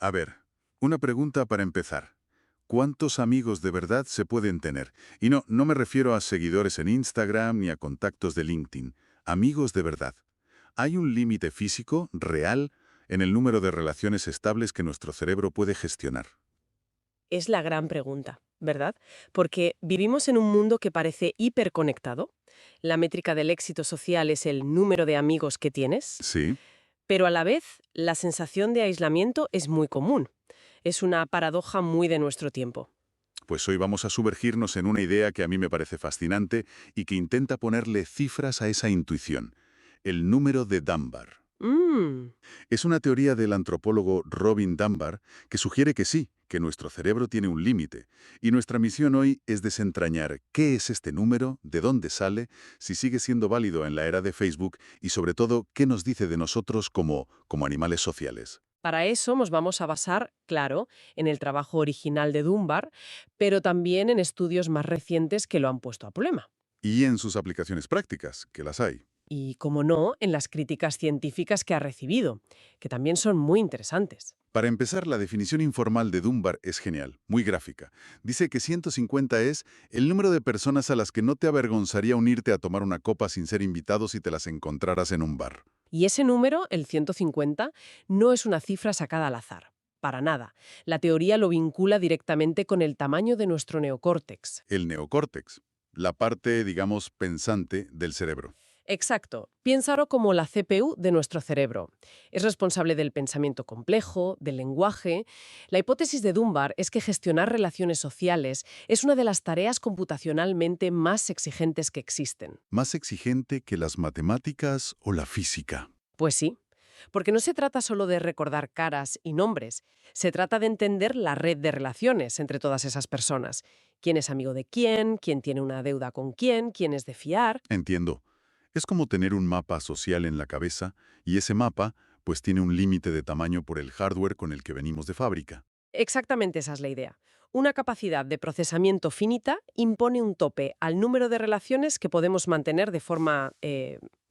A ver, una pregunta para empezar. ¿Cuántos amigos de verdad se pueden tener? Y no me refiero a seguidores en Instagram ni a contactos de LinkedIn. Amigos de verdad. ¿Hay un límite físico, real, en el número de relaciones estables que nuestro cerebro puede gestionar? Es la gran pregunta, ¿verdad? Porque vivimos en un mundo que parece hiperconectado. La métrica del éxito social es el número de amigos que tienes, Sí. pero a la vez la sensación de aislamiento es muy común. Es una paradoja muy de nuestro tiempo. Pues hoy vamos a sumergirnos en una idea que a mí me parece fascinante y que intenta ponerle cifras a esa intuición. El número de Dunbar. Mmm, Es una teoría del antropólogo Robin Dunbar que sugiere que sí, que nuestro cerebro tiene un límite. Y nuestra misión hoy es desentrañar qué es este número, de dónde sale, si sigue siendo válido en la era de Facebook y sobre todo qué nos dice de nosotros como animales sociales. para eso nos vamos a basar, claro, en el trabajo original de Dunbar, pero también en estudios más recientes que lo han puesto a prueba. Y en sus aplicaciones prácticas, que las hay. Y, como no, en las críticas científicas que ha recibido, que también son muy interesantes. Para empezar, la definición informal de Dunbar es genial, muy gráfica. Dice que 150 es el número de personas a las que no te avergonzaría unirte a tomar una copa sin ser invitado si te las encontraras en un bar. Y ese número, el 150, no es una cifra sacada al azar. Para nada. La teoría lo vincula directamente con el tamaño de nuestro neocórtex. El neocórtex, la parte, digamos, pensante del cerebro. Exacto. Piénsalo como la CPU de nuestro cerebro. Es responsable del pensamiento complejo, del lenguaje. La hipótesis de Dunbar es que gestionar relaciones sociales es una de las tareas computacionalmente más exigentes que existen. Más exigente que las matemáticas o la física. Pues sí, porque no se trata solo de recordar caras y nombres, se trata de entender la red de relaciones entre todas esas personas. ¿Quién es amigo de quién tiene una deuda con quién es de fiar? Entiendo. Es como tener un mapa social en la cabeza y ese mapa, pues tiene un límite de tamaño por el hardware con el que venimos de fábrica. Exactamente esa es la idea. Una capacidad de procesamiento finita impone un tope al número de relaciones que podemos mantener de forma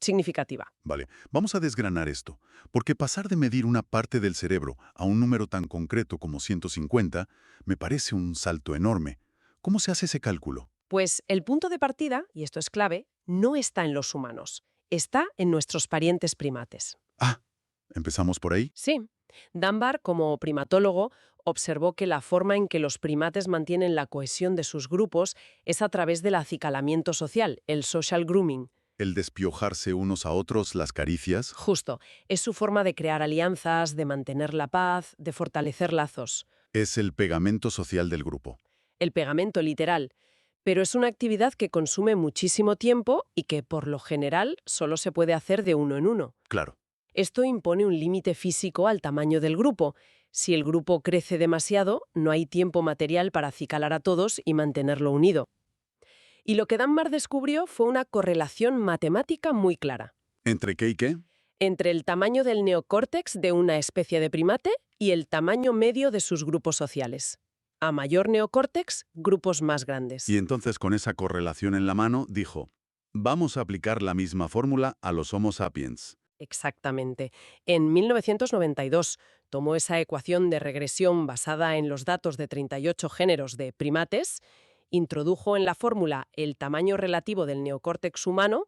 significativa. Vale, vamos a desgranar esto, porque pasar de medir una parte del cerebro a un número tan concreto como 150 me parece un salto enorme. ¿Cómo se hace ese cálculo? Pues el punto de partida, y esto es clave, no está en los humanos, está en nuestros parientes primates. Ah, ¿empezamos por ahí? Sí, Dunbar, como primatólogo, observó que la forma en que los primates mantienen la cohesión de sus grupos es a través del acicalamiento social, el social grooming. El despiojarse unos a otros, las caricias, Justo, es su forma de crear alianzas, de mantener la paz, de fortalecer lazos. es el pegamento social del grupo. El pegamento literal. Pero es una actividad que consume muchísimo tiempo y que, por lo general, solo se puede hacer de uno en uno. Claro. Esto impone un límite físico al tamaño del grupo. Si el grupo crece demasiado, no hay tiempo material para acicalar a todos y mantenerlo unido. Y lo que Dunbar descubrió fue una correlación matemática muy clara ¿Entre qué y qué? entre el tamaño del neocórtex de una especie de primate y el tamaño medio de sus grupos sociales. A mayor neocórtex, grupos más grandes. Y entonces con esa correlación en la mano dijo, vamos a aplicar la misma fórmula a los Homo sapiens. Exactamente. En 1992 tomó esa ecuación de regresión basada en los datos de 38 géneros de primates, introdujo en la fórmula el tamaño relativo del neocórtex humano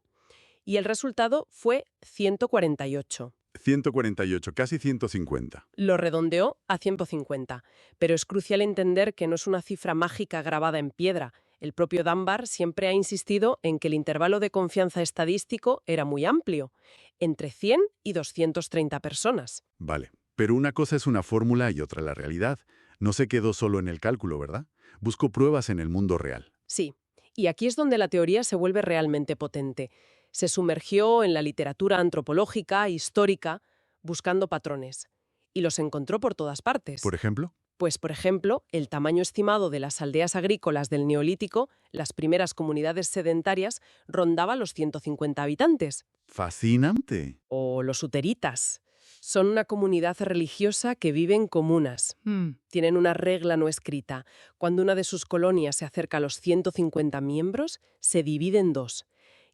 y el resultado fue 148. 148, casi 150. Lo redondeó a 150, pero es crucial entender que no es una cifra mágica grabada en piedra. El propio Dunbar siempre ha insistido en que el intervalo de confianza estadístico era muy amplio, entre 100 y 230 personas. Vale, pero una cosa es una fórmula y otra la realidad. No se quedó solo en el cálculo, ¿verdad? Buscó pruebas en el mundo real. Sí, y aquí es donde la teoría se vuelve realmente potente. Se sumergió en la literatura antropológica, histórica, buscando patrones. Y los encontró por todas partes. ¿Por ejemplo? Pues, por ejemplo, el tamaño estimado de las aldeas agrícolas del Neolítico, las primeras comunidades sedentarias, rondaba los 150 habitantes. Fascinante. O los uteritas. Son una comunidad religiosa que vive en comunas. Tienen una regla no escrita. Cuando una de sus colonias se acerca a los 150 miembros, se divide en dos.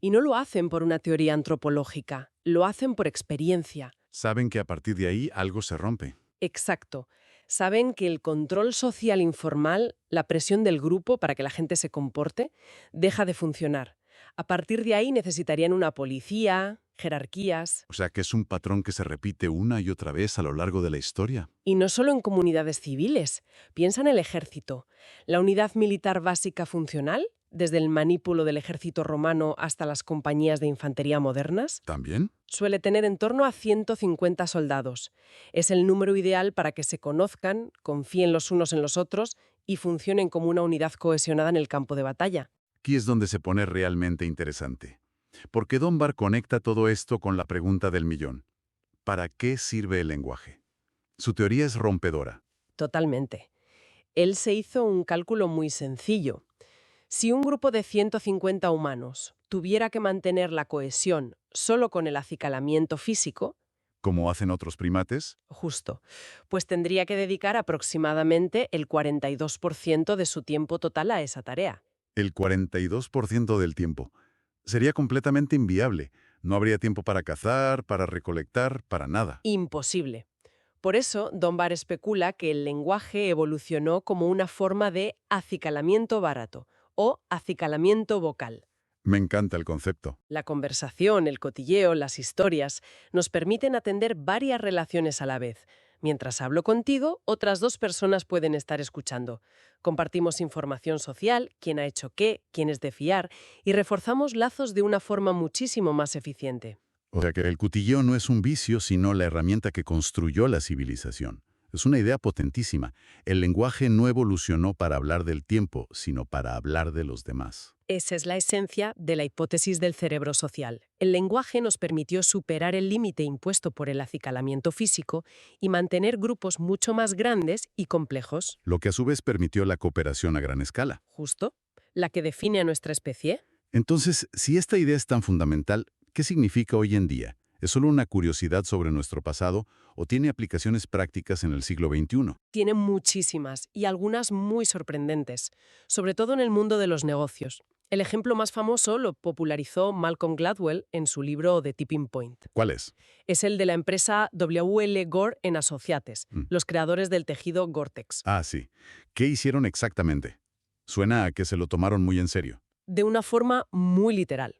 Y no lo hacen por una teoría antropológica, lo hacen por experiencia. Saben que a partir de ahí algo se rompe. Exacto. Saben que el control social informal, la presión del grupo para que la gente se comporte, deja de funcionar. A partir de ahí necesitarían una policía, jerarquías, O sea que es un patrón que se repite una y otra vez a lo largo de la historia. y no solo en comunidades civiles. Piensa en el ejército. La unidad militar básica funcional, desde el manípulo del ejército romano hasta las compañías de infantería modernas, ¿También? suele tener en torno a 150 soldados. Es el número ideal para que se conozcan, confíen los unos en los otros y funcionen como una unidad cohesionada en el campo de batalla. Aquí es donde se pone realmente interesante. Porque Dunbar conecta todo esto con la pregunta del millón. ¿Para qué sirve el lenguaje? Su teoría es rompedora. Totalmente. Él se hizo un cálculo muy sencillo. Si un grupo de 150 humanos tuviera que mantener la cohesión solo con el acicalamiento físico, Como hacen otros primates, justo, pues tendría que dedicar aproximadamente el 42% de su tiempo total a esa tarea. el 42% del tiempo. Sería completamente inviable. No habría tiempo para cazar, para recolectar, para nada. Imposible. Por eso, Dunbar especula que el lenguaje evolucionó como una forma de acicalamiento barato o acicalamiento vocal. Me encanta el concepto. La conversación, el cotilleo, las historias nos permiten atender varias relaciones a la vez. Mientras hablo contigo, otras dos personas pueden estar escuchando. Compartimos información social, quién ha hecho qué, quién es de fiar, y reforzamos lazos de una forma muchísimo más eficiente. O sea que el cutilleo no es un vicio, sino la herramienta que construyó la civilización. Es una idea potentísima. El lenguaje no evolucionó para hablar del tiempo, sino para hablar de los demás. Esa es la esencia de la hipótesis del cerebro social. El lenguaje nos permitió superar el límite impuesto por el acicalamiento físico y mantener grupos mucho más grandes y complejos. Lo que a su vez permitió la cooperación a gran escala. Justo, la que define a nuestra especie. Entonces, si esta idea es tan fundamental, ¿qué significa hoy en día? ¿Es solo una curiosidad sobre nuestro pasado o tiene aplicaciones prácticas en el siglo XXI? Tiene muchísimas y algunas muy sorprendentes, sobre todo en el mundo de los negocios. El ejemplo más famoso lo popularizó Malcolm Gladwell en su libro The Tipping Point. ¿Cuál es? Es el de la empresa W.L. Gore Associates, Mm. los creadores del tejido Gore-Tex. Ah, sí. ¿Qué hicieron exactamente? Suena a que se lo tomaron muy en serio. De una forma muy literal.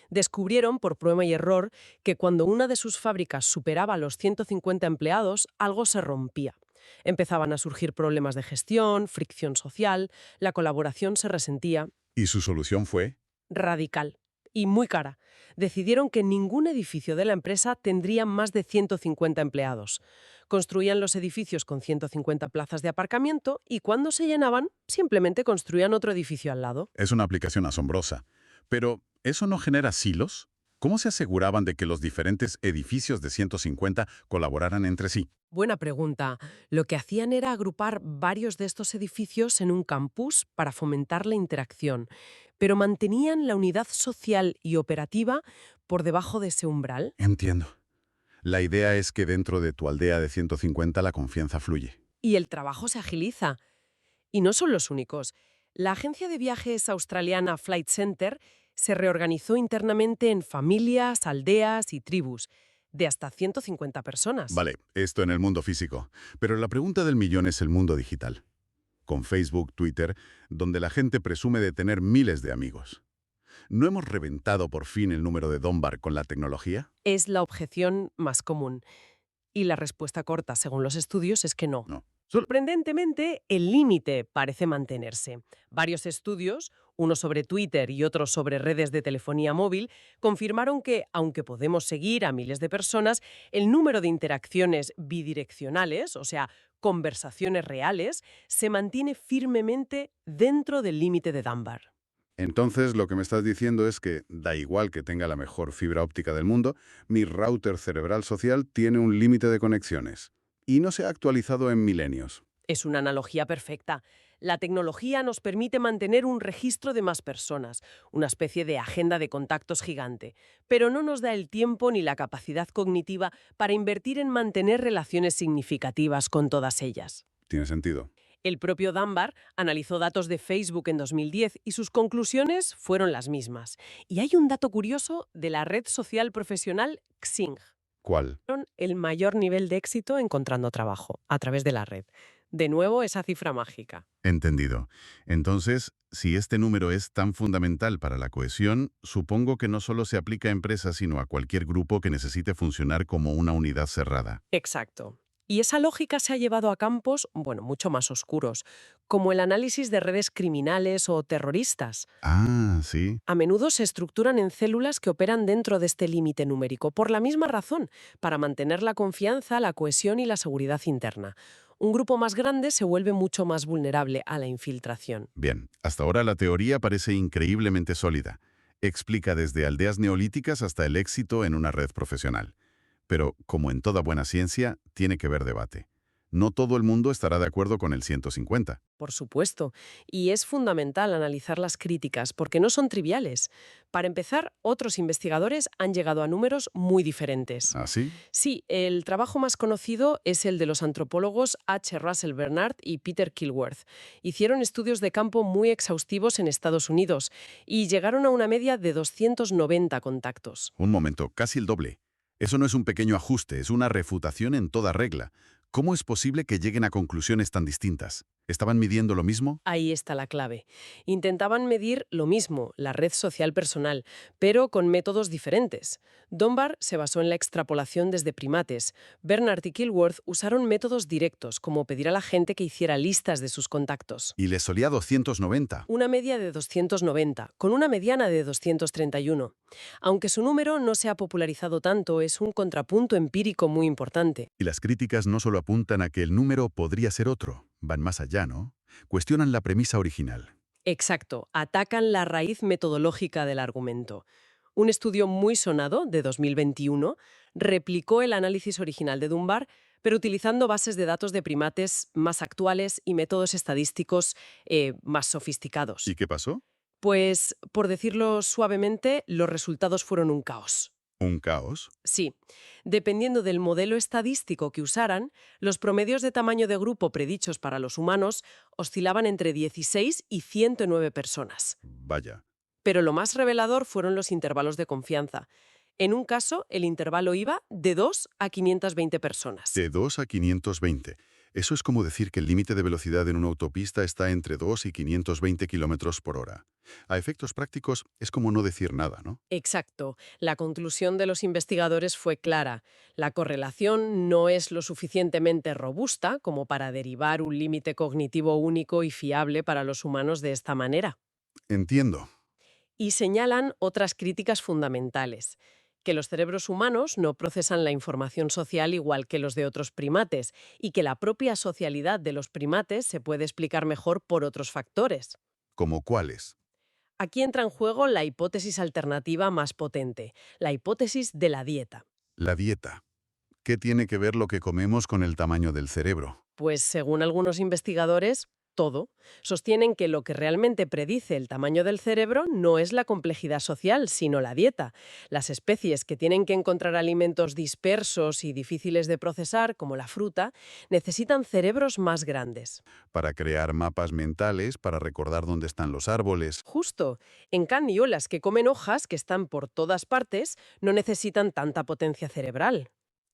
Descubrieron, por prueba y error, que cuando una de sus fábricas superaba los 150 empleados, algo se rompía. Empezaban a surgir problemas de gestión, fricción social, la colaboración se resentía. ¿Y su solución fue? Radical y muy cara. Decidieron que ningún edificio de la empresa tendría más de 150 empleados. Construían los edificios con 150 plazas de aparcamiento y cuando se llenaban, simplemente construían otro edificio al lado. Es una aplicación asombrosa. Pero, ¿eso no genera silos? ¿Cómo se aseguraban de que los diferentes edificios de 150 colaboraran entre sí? Buena pregunta. Lo que hacían era agrupar varios de estos edificios en un campus para fomentar la interacción, pero mantenían la unidad social y operativa por debajo de ese umbral. Entiendo. La idea es que dentro de tu aldea de 150 la confianza fluye. Y el trabajo se agiliza. Y no son los únicos. La agencia de viajes australiana Flight Centre se reorganizó internamente en familias, aldeas y tribus, de hasta 150 personas. Vale, esto en el mundo físico. Pero la pregunta del millón es el mundo digital. Con Facebook, Twitter, donde la gente presume de tener miles de amigos. ¿No hemos reventado por fin el número de Dunbar con la tecnología? Es la objeción más común. Y la respuesta corta, según los estudios, es que no. No. Sorprendentemente, el límite parece mantenerse. Varios estudios, uno sobre Twitter y otro sobre redes de telefonía móvil, confirmaron que, aunque podemos seguir a miles de personas, el número de interacciones bidireccionales, o sea, conversaciones reales, se mantiene firmemente dentro del límite de Dunbar. Entonces, lo que me estás diciendo es que, da igual que tenga la mejor fibra óptica del mundo, mi router cerebral social tiene un límite de conexiones. Y no se ha actualizado en milenios. Es una analogía perfecta. La tecnología nos permite mantener un registro de más personas, una especie de agenda de contactos gigante, pero no nos da el tiempo ni la capacidad cognitiva para invertir en mantener relaciones significativas con todas ellas. ¿Tiene sentido? El propio Dunbar analizó datos de Facebook en 2010 y sus conclusiones fueron las mismas. Y hay un dato curioso de la red social profesional Xing. ¿Cuál? El mayor nivel de éxito encontrando trabajo a través de la red. De nuevo, esa cifra mágica. Entendido. Entonces, si este número es tan fundamental para la cohesión, supongo que no solo se aplica a empresas, sino a cualquier grupo que necesite funcionar como una unidad cerrada. Exacto. Y esa lógica se ha llevado a campos, bueno, mucho más oscuros, como el análisis de redes criminales o terroristas. Ah, sí. A menudo se estructuran en células que operan dentro de este límite numérico, por la misma razón, para mantener la confianza, la cohesión y la seguridad interna. Un grupo más grande se vuelve mucho más vulnerable a la infiltración. Bien, hasta ahora la teoría parece increíblemente sólida. Explica desde aldeas neolíticas hasta el éxito en una red profesional. Pero, como en toda buena ciencia, tiene que haber debate. No todo el mundo estará de acuerdo con el 150. Por supuesto, y es fundamental analizar las críticas porque no son triviales. Para empezar, otros investigadores han llegado a números muy diferentes. ¿Ah, sí? Sí, el trabajo más conocido es el de los antropólogos H. Russell Bernard y Peter Kilworth. Hicieron estudios de campo muy exhaustivos en Estados Unidos y llegaron a una media de 290 contactos. Un momento, casi el doble. Eso no es un pequeño ajuste, es una refutación en toda regla. ¿Cómo es posible que lleguen a conclusiones tan distintas? ¿Estaban midiendo lo mismo? Ahí está la clave. Intentaban medir lo mismo, la red social personal, pero con métodos diferentes. Dunbar se basó en la extrapolación desde primates. Bernard y Kilworth usaron métodos directos, como pedir a la gente que hiciera listas de sus contactos. Y les solía 290. Una media de 290, con una mediana de 231. Aunque su número no se ha popularizado tanto, es un contrapunto empírico muy importante. Y las críticas no solo apuntan a que el número podría ser otro, van más allá, ¿no? Cuestionan la premisa original. Exacto, atacan la raíz metodológica del argumento. Un estudio muy sonado, de 2021, replicó el análisis original de Dunbar, pero utilizando bases de datos de primates más actuales y métodos estadísticos más sofisticados. ¿Y qué pasó? Pues, por decirlo suavemente, los resultados fueron un caos. ¿Un caos? Sí, dependiendo del modelo estadístico que usaran, los promedios de tamaño de grupo predichos para los humanos oscilaban entre 16 y 109 personas. Vaya. Pero lo más revelador fueron los intervalos de confianza. En un caso, el intervalo iba de 2 a 520 personas. De 2 a 520. Eso es como decir que el límite de velocidad en una autopista está entre 2 y 520 kilómetros por hora. A efectos prácticos es como no decir nada, ¿no? Exacto. La conclusión de los investigadores fue clara. La correlación no es lo suficientemente robusta como para derivar un límite cognitivo único y fiable para los humanos de esta manera. Entiendo. Y señalan otras críticas fundamentales, que los cerebros humanos no procesan la información social igual que los de otros primates y que la propia socialidad de los primates se puede explicar mejor por otros factores. ¿Como cuáles? Aquí entra en juego la hipótesis alternativa más potente, la hipótesis de la dieta. La dieta. ¿Qué tiene que ver lo que comemos con el tamaño del cerebro? Pues según algunos investigadores, todo. Sostienen que lo que realmente predice el tamaño del cerebro no es la complejidad social, sino la dieta. Las especies que tienen que encontrar alimentos dispersos y difíciles de procesar, como la fruta, necesitan cerebros más grandes. Para crear mapas mentales, para recordar dónde están los árboles. Justo. En cambio, las que comen hojas, que están por todas partes, no necesitan tanta potencia cerebral.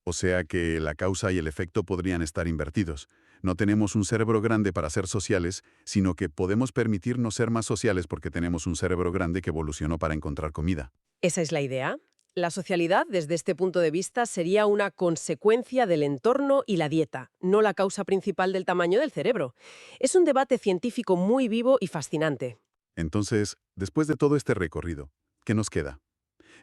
O sea que la causa y el efecto podrían estar invertidos. No tenemos un cerebro grande para ser sociales, sino que podemos permitirnos ser más sociales porque tenemos un cerebro grande que evolucionó para encontrar comida. Esa es la idea. La socialidad, desde este punto de vista, sería una consecuencia del entorno y la dieta, no la causa principal del tamaño del cerebro. Es un debate científico muy vivo y fascinante. Entonces, después de todo este recorrido, ¿qué nos queda?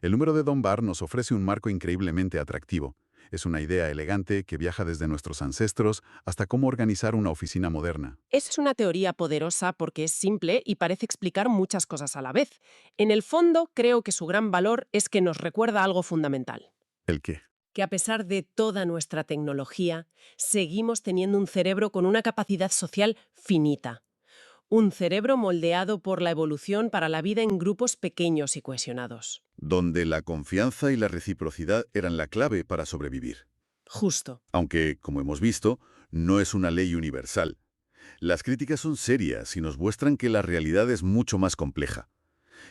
El número de Dunbar nos ofrece un marco increíblemente atractivo. Es una idea elegante que viaja desde nuestros ancestros hasta cómo organizar una oficina moderna. Es una teoría poderosa porque es simple y parece explicar muchas cosas a la vez. En el fondo, creo que su gran valor es que nos recuerda algo fundamental. ¿El qué? Que a pesar de toda nuestra tecnología, seguimos teniendo un cerebro con una capacidad social finita. Un cerebro moldeado por la evolución para la vida en grupos pequeños y cohesionados. Donde la confianza y la reciprocidad eran la clave para sobrevivir. Justo. Aunque, como hemos visto, no es una ley universal. Las críticas son serias y nos muestran que la realidad es mucho más compleja.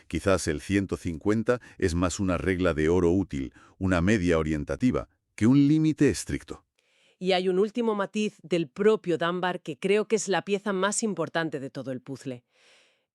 Quizás el 150 es más una regla de oro útil, una media orientativa, que un límite estricto. Y hay un último matiz del propio Dunbar que creo que es la pieza más importante de todo el puzzle.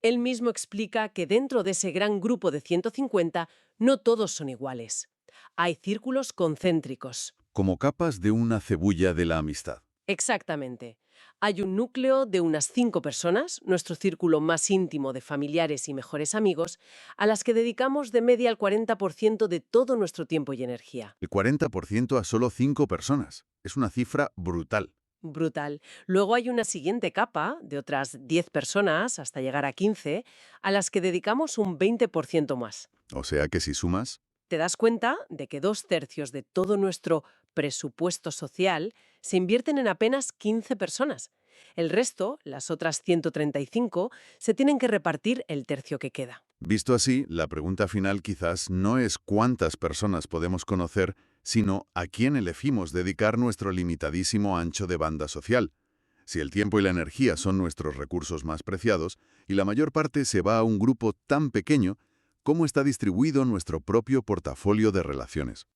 Él mismo explica que dentro de ese gran grupo de 150 no todos son iguales. Hay círculos concéntricos. Como capas de una cebulla de la amistad. Exactamente. Hay un núcleo de unas 5 personas, nuestro círculo más íntimo de familiares y mejores amigos, a las que dedicamos de media el 40% de todo nuestro tiempo y energía. El 40% a solo 5 personas. Es una cifra brutal. Brutal. Luego hay una siguiente capa de otras 10 personas, hasta llegar a 15, a las que dedicamos un 20% más. O sea que si sumas, Te das cuenta de que 2/3 de todo nuestro presupuesto social se invierten en apenas 15 personas. El resto, las otras 135, se tienen que repartir el tercio que queda. visto así, la pregunta final quizás no es cuántas personas podemos conocer, sino a quién elegimos dedicar nuestro limitadísimo ancho de banda social. Si el tiempo y la energía son nuestros recursos más preciados, y la mayor parte se va a un grupo tan pequeño, ¿cómo está distribuido nuestro propio portafolio de relaciones?